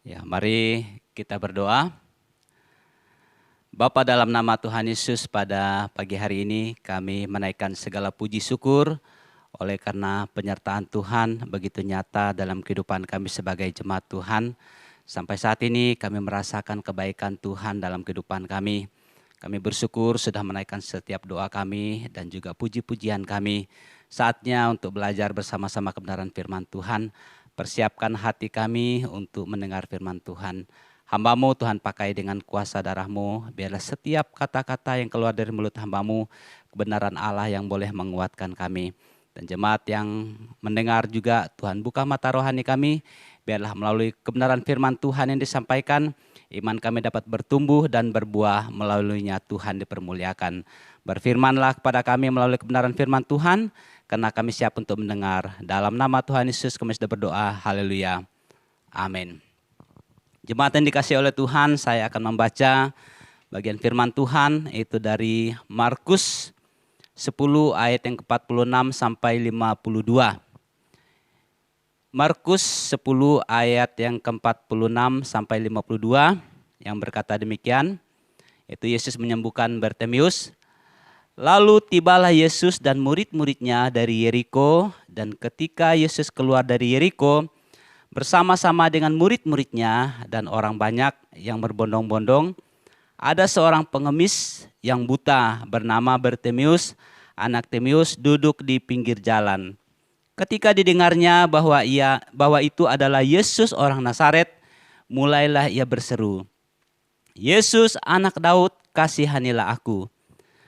Ya, mari kita berdoa. Bapa, dalam nama Tuhan Yesus, pada pagi hari ini kami menaikkan segala puji syukur oleh karena penyertaan Tuhan begitu nyata dalam kehidupan kami sebagai jemaat Tuhan. Sampai saat ini kami merasakan kebaikan Tuhan dalam kehidupan kami. Kami bersyukur sudah menaikkan setiap doa kami dan juga puji-pujian kami. Saatnya untuk belajar bersama-sama kebenaran firman Tuhan. Persiapkan hati kami untuk mendengar firman Tuhan. Hamba-Mu Tuhan pakai dengan kuasa darah-Mu, biarlah setiap kata-kata yang keluar dari mulut hamba-Mu, kebenaran Allah yang boleh menguatkan kami. Dan jemaat yang mendengar juga, Tuhan buka mata rohani kami, biarlah melalui kebenaran firman Tuhan yang disampaikan, iman kami dapat bertumbuh dan berbuah, melaluinya Tuhan dipermuliakan. Berfirmanlah kepada kami melalui kebenaran firman Tuhan, karena kami siap untuk mendengar. Dalam nama Tuhan Yesus kami sudah berdoa. Haleluya. Amin. Jemaat yang dikasihi oleh Tuhan, saya akan membaca bagian firman Tuhan, itu dari Markus 10 ayat yang ke-46 sampai 52. Markus 10 ayat yang ke-46 sampai 52 yang berkata demikian, itu Yesus menyembuhkan Bartimius. Lalu tibalah Yesus dan murid-muridnya dari Yeriko, dan ketika Yesus keluar dari Yeriko bersama-sama dengan murid-muridnya dan orang banyak yang berbondong-bondong, ada seorang pengemis yang buta bernama Bartimius, anak Timeus, duduk di pinggir jalan. Ketika didengarnya bahwa itu adalah Yesus orang Nazaret, mulailah ia berseru, "Yesus anak Daud, kasihanilah aku."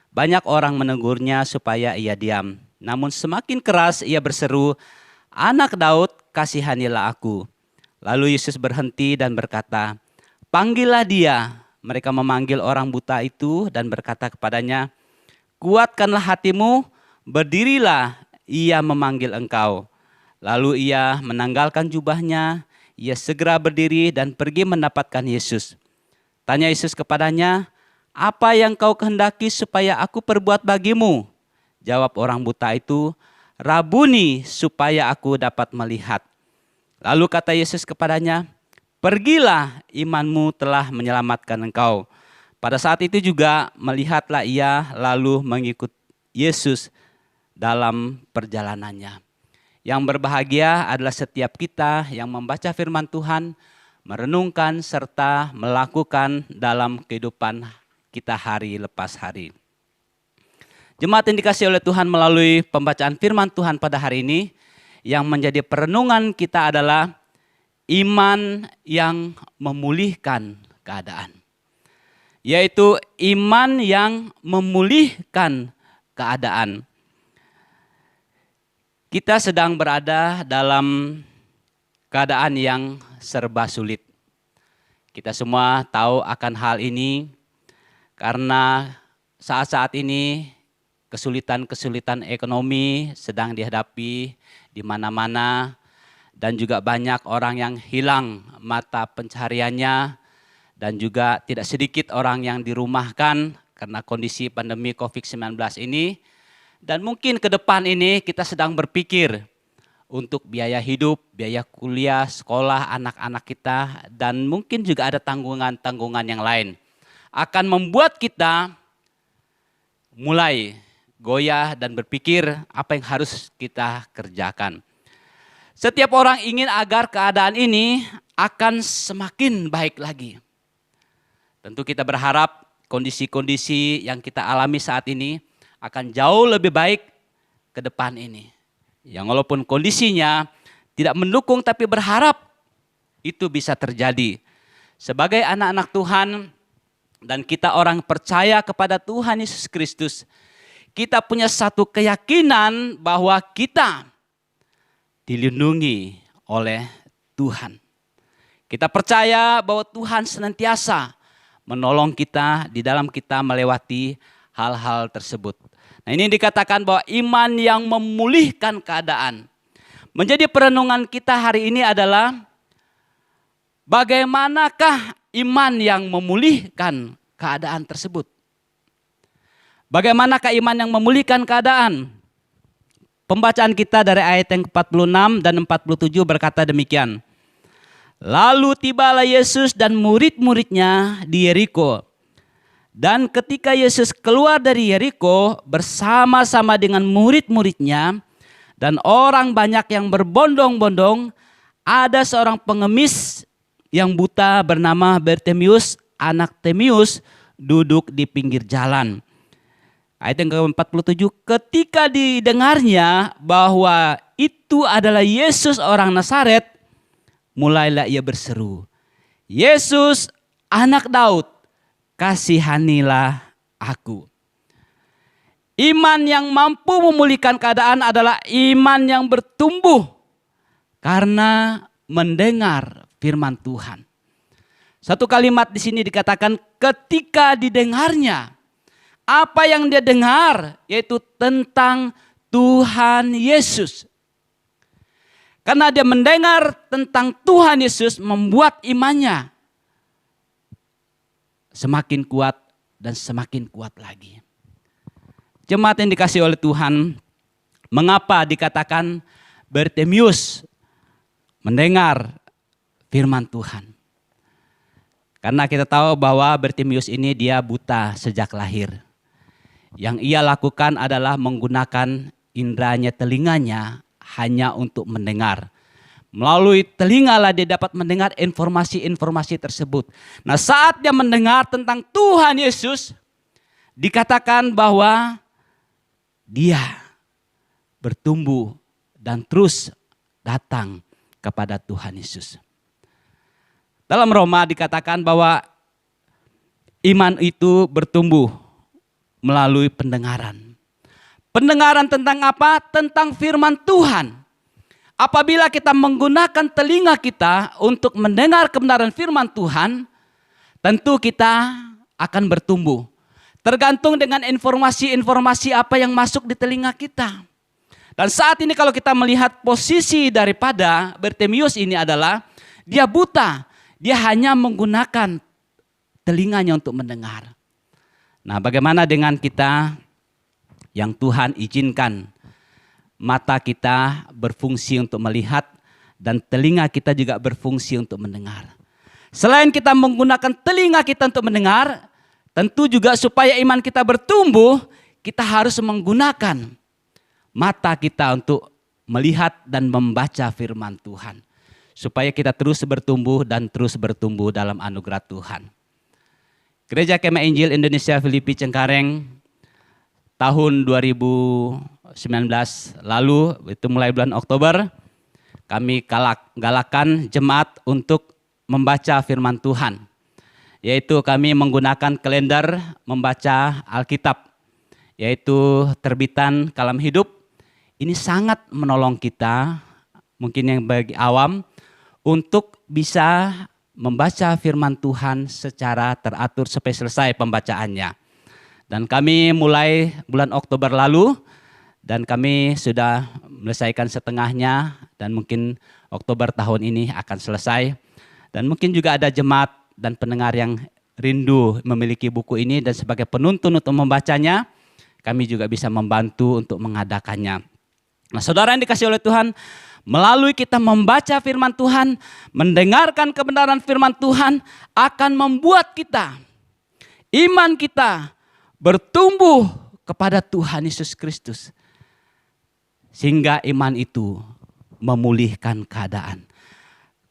Banyak orang menegurnya supaya ia diam. Namun semakin keras ia berseru, "Anak Daud, kasihanilah aku." Lalu Yesus berhenti dan berkata, "Panggillah dia." Mereka memanggil orang buta itu dan berkata kepadanya, "Kuatkanlah hatimu, berdirilah, ia memanggil engkau." Lalu ia menanggalkan jubahnya, ia segera berdiri dan pergi mendapatkan Yesus. Tanya Yesus kepadanya, "Apa yang kau kehendaki supaya aku perbuat bagimu?" Jawab orang buta itu, "Rabuni, supaya aku dapat melihat." Lalu kata Yesus kepadanya, "Pergilah, imanmu telah menyelamatkan engkau." Pada saat itu juga melihatlah ia lalu mengikut Yesus dalam perjalanannya. Yang berbahagia adalah setiap kita yang membaca firman Tuhan, merenungkan serta melakukan dalam kehidupan kita hari lepas hari. Jemaat yang dikasihi oleh Tuhan, melalui pembacaan firman Tuhan pada hari ini, yang menjadi perenungan kita adalah iman yang memulihkan keadaan. Yaitu iman yang memulihkan keadaan. Kita sedang berada dalam keadaan yang serba sulit. Kita semua tahu akan hal ini karena saat-saat ini kesulitan-kesulitan ekonomi sedang dihadapi di mana-mana, dan juga banyak orang yang hilang mata pencahariannya, dan juga tidak sedikit orang yang dirumahkan karena kondisi pandemi COVID-19 ini. Dan mungkin ke depan ini kita sedang berpikir untuk biaya hidup, biaya kuliah, sekolah anak-anak kita, dan mungkin juga ada tanggungan-tanggungan yang lain. Akan membuat kita mulai goyah dan berpikir apa yang harus kita kerjakan. Setiap orang ingin agar keadaan ini akan semakin baik lagi. Tentu kita berharap kondisi-kondisi yang kita alami saat ini akan jauh lebih baik ke depan ini. Yang walaupun kondisinya tidak mendukung, tapi berharap itu bisa terjadi. Sebagai anak-anak Tuhan dan kita orang percaya kepada Tuhan Yesus Kristus, kita punya satu keyakinan bahwa kita dilindungi oleh Tuhan. Kita percaya bahwa Tuhan senantiasa menolong kita di dalam kita melewati hal-hal tersebut. Nah, ini dikatakan bahwa iman yang memulihkan keadaan. Menjadi perenungan kita hari ini adalah bagaimanakah iman yang memulihkan keadaan tersebut. Bagaimanakah iman yang memulihkan keadaan? Pembacaan kita dari ayat yang ke-46 dan 47 berkata demikian. Lalu tibalah Yesus dan murid-muridnya di Yeriko. Dan ketika Yesus keluar dari Yeriko bersama-sama dengan murid-muridnya dan orang banyak yang berbondong-bondong, ada seorang pengemis yang buta bernama Bartimius, anak Timeus, duduk di pinggir jalan. Ayat yang ke-47, ketika didengarnya bahwa itu adalah Yesus orang Nazaret, mulailah ia berseru, Yesus anak Daud, kasihanilah aku. Iman yang mampu memulihkan keadaan adalah iman yang bertumbuh karena mendengar firman Tuhan. Satu kalimat di sini dikatakan ketika didengarnya. Apa yang dia dengar yaitu tentang Tuhan Yesus. Karena dia mendengar tentang Tuhan Yesus membuat imannya semakin kuat dan semakin kuat lagi. Jemaat yang dikasihi oleh Tuhan, mengapa dikatakan Bartimius mendengar firman Tuhan? Karena kita tahu bahwa Bartimius ini dia buta sejak lahir. Yang ia lakukan adalah menggunakan inderanya telinganya hanya untuk mendengar. Melalui telingalah dia dapat mendengar informasi-informasi tersebut. Nah, saat dia mendengar tentang Tuhan Yesus, dikatakan bahwa dia bertumbuh dan terus datang kepada Tuhan Yesus. Dalam Roma dikatakan bahwa iman itu bertumbuh melalui pendengaran. Pendengaran tentang apa? Tentang firman Tuhan. Apabila kita menggunakan telinga kita untuk mendengar kebenaran firman Tuhan, tentu kita akan bertumbuh. Tergantung dengan informasi-informasi apa yang masuk di telinga kita. Dan saat ini kalau kita melihat posisi daripada Bartimius ini adalah dia buta. Dia hanya menggunakan telinganya untuk mendengar. Nah, bagaimana dengan kita yang Tuhan izinkan mata kita berfungsi untuk melihat dan telinga kita juga berfungsi untuk mendengar. Selain kita menggunakan telinga kita untuk mendengar, tentu juga supaya iman kita bertumbuh, kita harus menggunakan mata kita untuk melihat dan membaca firman Tuhan. Supaya kita terus bertumbuh dan terus bertumbuh dalam anugerah Tuhan. Gereja Kemah Injil Indonesia Filipi Cengkareng tahun 2019 lalu, itu mulai bulan Oktober, kami galakan jemaat untuk membaca firman Tuhan. Yaitu kami menggunakan kalender membaca Alkitab, yaitu terbitan Kalam Hidup. Ini sangat menolong kita, mungkin yang bagi awam, untuk bisa membaca firman Tuhan secara teratur sampai selesai pembacaannya. Dan kami mulai bulan Oktober lalu dan kami sudah menyelesaikan setengahnya dan mungkin Oktober tahun ini akan selesai. Dan mungkin juga ada jemaat dan pendengar yang rindu memiliki buku ini dan sebagai penuntun untuk membacanya, kami juga bisa membantu untuk mengadakannya. Nah, saudara yang dikasihi oleh Tuhan, melalui kita membaca firman Tuhan, mendengarkan kebenaran firman Tuhan akan membuat kita, iman kita bertumbuh kepada Tuhan Yesus Kristus. Sehingga iman itu memulihkan keadaan.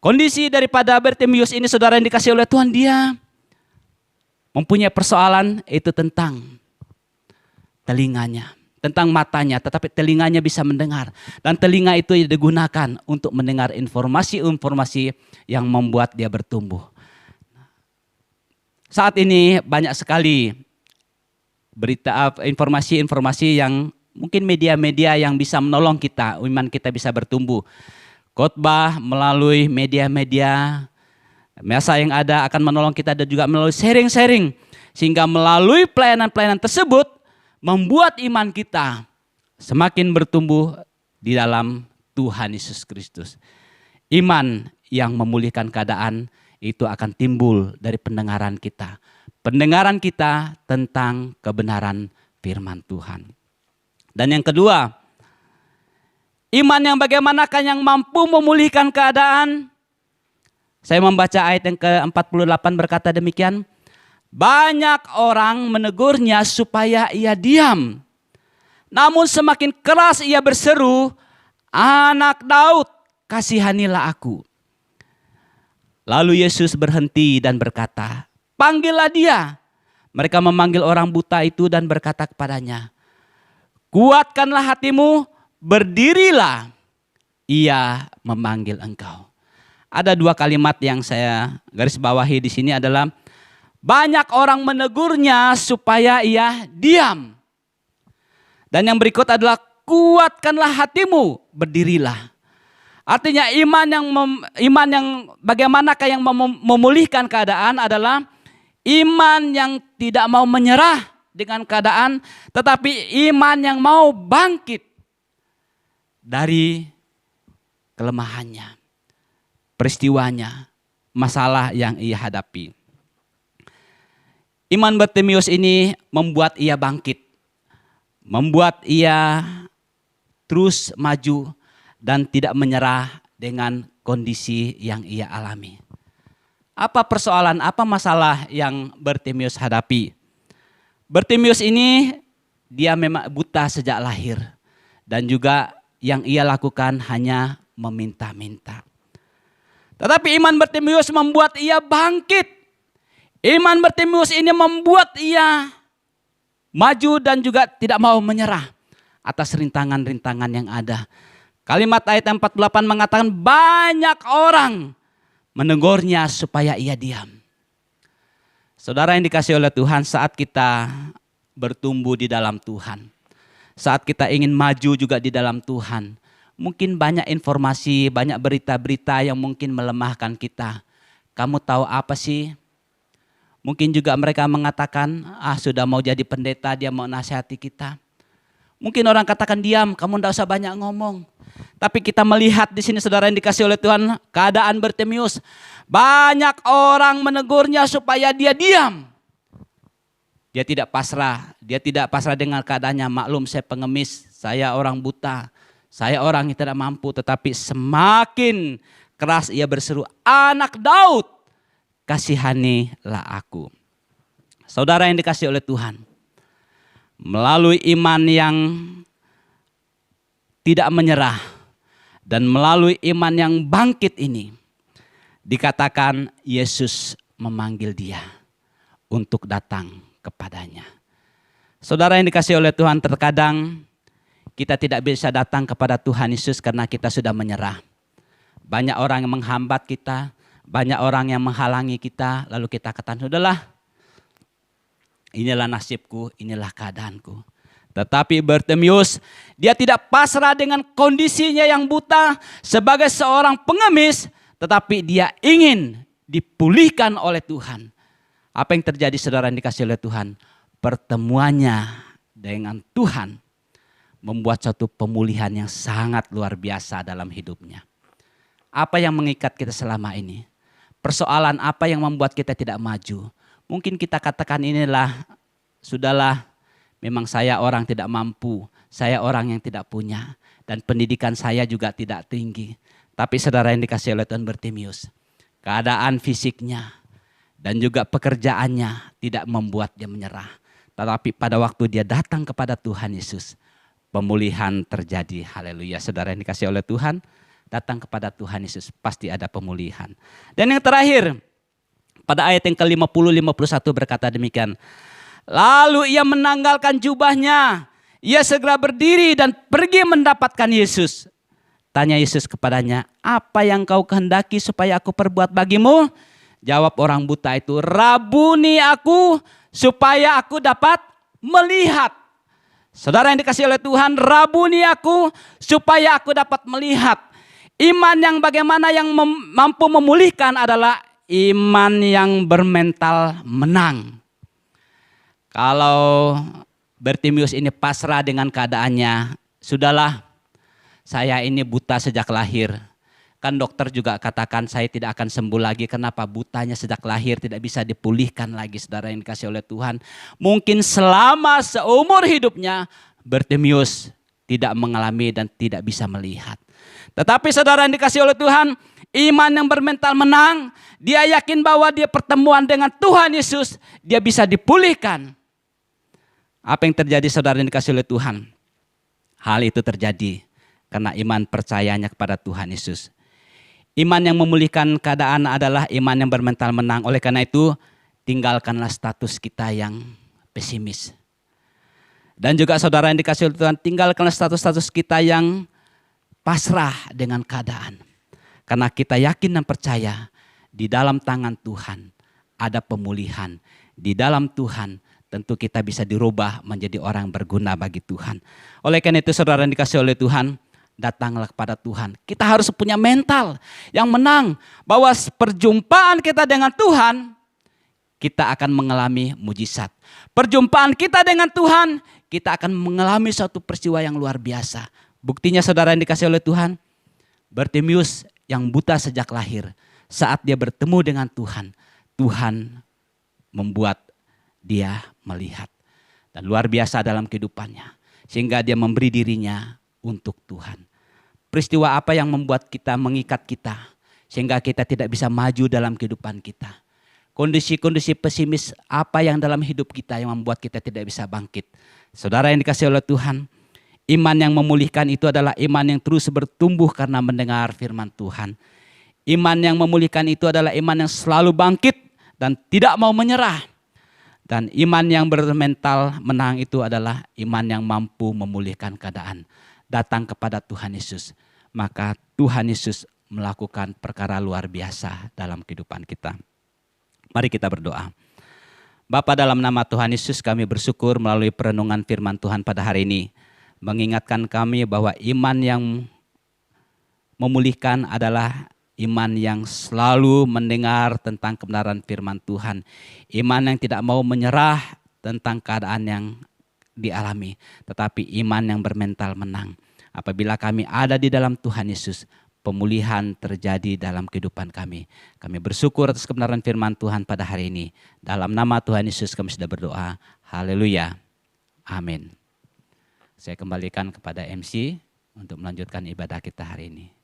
Kondisi daripada Bartimius ini saudara yang dikasihi oleh Tuhan, dia mempunyai persoalan itu tentang telinganya. Tentang matanya, tetapi telinganya bisa mendengar. Dan telinga itu digunakan untuk mendengar informasi-informasi yang membuat dia bertumbuh. Saat ini banyak sekali berita, informasi-informasi yang mungkin media-media yang bisa menolong kita, iman kita bisa bertumbuh. Khotbah melalui media-media, masa yang ada akan menolong kita dan juga melalui sharing-sharing. Sehingga melalui pelayanan-pelayanan tersebut, membuat iman kita semakin bertumbuh di dalam Tuhan Yesus Kristus. Iman yang memulihkan keadaan itu akan timbul dari pendengaran kita. Pendengaran kita tentang kebenaran firman Tuhan. Dan yang kedua, iman yang bagaimanakah yang mampu memulihkan keadaan? Saya membaca ayat yang ke-48 berkata demikian. Banyak orang menegurnya supaya ia diam. Namun semakin keras ia berseru, "Anak Daud, kasihanilah aku." Lalu Yesus berhenti dan berkata, "Panggillah dia." Mereka memanggil orang buta itu dan berkata kepadanya, "Kuatkanlah hatimu, berdirilah. Ia memanggil engkau." Ada dua kalimat yang saya garis bawahi di sini adalah banyak orang menegurnya supaya ia diam. Dan yang berikut adalah kuatkanlah hatimu, berdirilah. Artinya iman yang bagaimanakah yang memulihkan keadaan adalah iman yang tidak mau menyerah dengan keadaan, tetapi iman yang mau bangkit dari kelemahannya, peristiwanya, masalah yang ia hadapi. Iman Bartimeus ini membuat ia bangkit, membuat ia terus maju dan tidak menyerah dengan kondisi yang ia alami. Apa persoalan, apa masalah yang Bartimeus hadapi? Bartimeus ini dia memang buta sejak lahir dan juga yang ia lakukan hanya meminta-minta. Tetapi iman Bartimeus membuat ia bangkit. Iman Bartimeus ini membuat ia maju dan juga tidak mau menyerah atas rintangan-rintangan yang ada. Kalimat ayat 48 mengatakan banyak orang menegurnya supaya ia diam. Saudara yang dikasihi oleh Tuhan, saat kita bertumbuh di dalam Tuhan, saat kita ingin maju juga di dalam Tuhan, mungkin banyak informasi, banyak berita-berita yang mungkin melemahkan kita. Kamu tahu apa sih? Mungkin juga mereka mengatakan, sudah mau jadi pendeta, dia mau nasihati kita. Mungkin orang katakan diam, kamu tidak usah banyak ngomong. Tapi kita melihat di sini saudara yang dikasihi oleh Tuhan, keadaan Bartimeus. Banyak orang menegurnya supaya dia diam. Dia tidak pasrah dengan keadaannya. Maklum saya pengemis, saya orang buta, saya orang yang tidak mampu. Tetapi semakin keras ia berseru, "Anak Daud, kasihanilah aku." Saudara yang dikasihi oleh Tuhan, melalui iman yang tidak menyerah dan melalui iman yang bangkit ini, dikatakan Yesus memanggil dia untuk datang kepadanya. Saudara yang dikasihi oleh Tuhan, terkadang kita tidak bisa datang kepada Tuhan Yesus karena kita sudah menyerah. Banyak orang yang menghambat kita, banyak orang yang menghalangi kita, lalu kita katakan, "Sudahlah, inilah nasibku, inilah keadaanku." Tetapi Bartimeus, dia tidak pasrah dengan kondisinya yang buta sebagai seorang pengemis, tetapi dia ingin dipulihkan oleh Tuhan. Apa yang terjadi saudara yang dikasihi oleh Tuhan? Pertemuannya dengan Tuhan membuat suatu pemulihan yang sangat luar biasa dalam hidupnya. Apa yang mengikat kita selama ini? Persoalan apa yang membuat kita tidak maju? Mungkin kita katakan sudahlah, memang saya orang tidak mampu, saya orang yang tidak punya, dan pendidikan saya juga tidak tinggi. Tapi saudara yang dikasihi oleh Tuhan, Bartimeus, keadaan fisiknya dan juga pekerjaannya tidak membuat dia menyerah. Tetapi pada waktu dia datang kepada Tuhan Yesus, pemulihan terjadi. Haleluya. Saudara yang dikasihi oleh Tuhan, datang kepada Tuhan Yesus, pasti ada pemulihan. Dan yang terakhir, pada ayat yang ke-50-51 berkata demikian. Lalu ia menanggalkan jubahnya, ia segera berdiri dan pergi mendapatkan Yesus. Tanya Yesus kepadanya, "Apa yang kau kehendaki supaya aku perbuat bagimu?" Jawab orang buta itu, "Rabuni aku supaya aku dapat melihat." Saudara yang dikasihi oleh Tuhan, rabuni aku supaya aku dapat melihat. Iman yang bagaimana yang mampu memulihkan adalah iman yang bermental menang. Kalau Bartimeus ini pasrah dengan keadaannya, sudahlah, saya ini buta sejak lahir. Kan dokter juga katakan saya tidak akan sembuh lagi. Kenapa? Butanya sejak lahir tidak bisa dipulihkan lagi, saudara yang dikasihi oleh Tuhan. Mungkin selama seumur hidupnya Bartimeus tidak mengalami dan tidak bisa melihat. Tetapi saudara yang dikasihi oleh Tuhan, Iman yang bermental menang, dia yakin bahwa dia pertemuan dengan Tuhan Yesus, dia bisa dipulihkan. Apa yang terjadi saudara yang dikasihi oleh Tuhan? Hal itu terjadi karena iman percayanya kepada Tuhan Yesus. Iman yang memulihkan keadaan adalah iman yang bermental menang. Oleh karena itu, tinggalkanlah status kita yang pesimis. Dan juga saudara yang dikasihi oleh Tuhan, tinggalkanlah status-status kita yang pasrah dengan keadaan. Karena kita yakin dan percaya di dalam tangan Tuhan ada pemulihan. Di dalam Tuhan tentu kita bisa dirubah menjadi orang berguna bagi Tuhan. Oleh karena itu saudara yang dikasihi oleh Tuhan, datanglah kepada Tuhan. Kita harus punya mental yang menang. Bahwa perjumpaan kita dengan Tuhan, kita akan mengalami mujizat. Perjumpaan kita dengan Tuhan, kita akan mengalami suatu peristiwa yang luar biasa. Buktinya saudara yang dikasihi oleh Tuhan, Bartimius yang buta sejak lahir, saat dia bertemu dengan Tuhan, Tuhan membuat dia melihat. Dan luar biasa dalam kehidupannya. Sehingga dia memberi dirinya untuk Tuhan. Peristiwa apa yang membuat kita mengikat kita, sehingga kita tidak bisa maju dalam kehidupan kita. Kondisi-kondisi pesimis apa yang dalam hidup kita yang membuat kita tidak bisa bangkit. Saudara yang dikasihi oleh Tuhan, iman yang memulihkan itu adalah iman yang terus bertumbuh karena mendengar firman Tuhan. Iman yang memulihkan itu adalah iman yang selalu bangkit dan tidak mau menyerah. Dan iman yang bermental menang itu adalah iman yang mampu memulihkan keadaan. Datang kepada Tuhan Yesus. Maka Tuhan Yesus melakukan perkara luar biasa dalam kehidupan kita. Mari kita berdoa. Bapa, dalam nama Tuhan Yesus kami bersyukur melalui perenungan firman Tuhan pada hari ini. Mengingatkan kami bahwa iman yang memulihkan adalah iman yang selalu mendengar tentang kebenaran firman Tuhan. Iman yang tidak mau menyerah tentang keadaan yang dialami. Tetapi iman yang bermental menang. Apabila kami ada di dalam Tuhan Yesus, pemulihan terjadi dalam kehidupan kami. Kami bersyukur atas kebenaran firman Tuhan pada hari ini. Dalam nama Tuhan Yesus kami sudah berdoa. Haleluya. Amin. Saya kembalikan kepada MC untuk melanjutkan ibadah kita hari ini.